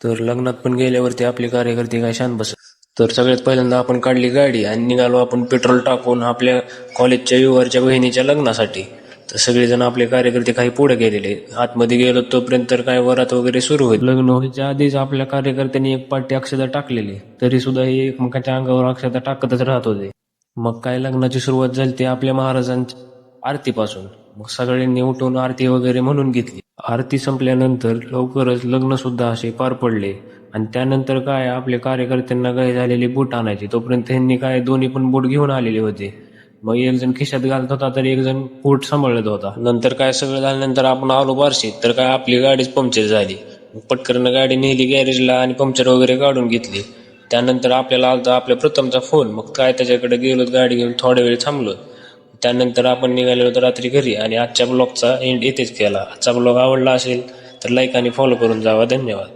तर लग्नात पण गेल्यावरती आपले कार्यकर्ते काय शांत बसत. तर सगळ्यात पहिल्यांदा आपण काढली गाडी आणि निघालो आपण पेट्रोल टाकून आपल्या कॉलेजच्या युवरच्या बहिणीच्या लग्नासाठी. तर सगळेजण आपले कार्यकर्ते काही पुढे गेलेले. आतमध्ये गेलो तोपर्यंत तर काय वरात वगैरे सुरू होईल. लग्न व्हायच्या आधीच आपल्या कार्यकर्त्यांनी एक पाठी अक्षता टाकलेली, तरी सुद्धा हे एकमेकांच्या अंगावर अक्षता टाकतच राहत होते. मग काय लग्नाची सुरुवात झाली ते आपल्या महाराजांच्या आरतीपासून. मग सगळ्यांनी उठून आरती वगैरे म्हणून घेतली. आरती संपल्यानंतर लवकरच लग्न सुद्धा असे पार पडले. आणि त्यानंतर काय आपल्या कार्यकर्त्यांना काय झालेली बूट आणायची, तोपर्यंत त्यांनी काय दोन्ही पण बूट घेऊन आलेले होते. मग एक जण खिशात घालत होता तर एक जण बूट सांभाळत होता. नंतर काय सगळं झाल्यानंतर आपण आलो बार्शीत, तर काय आपली गाडीच पंक्चर झाली. पटकन गाडी नेली गॅरेजला आणि पंक्चर वगैरे काढून घेतली. त्यानंतर आपल्याला आलता आपल्या प्रथमचा फोन. मग काय त्याच्याकडे गेलो, गाडी घेऊन थोड्या वेळ थांबलो. त्यानंतर आपण निघालो होतो रात्री घरी आणि आजच्या ब्लॉगचा एंड इथेच केला. आजचा ब्लॉग आवडला असेल तर लाईक आणि फॉलो करून जावा. धन्यवाद.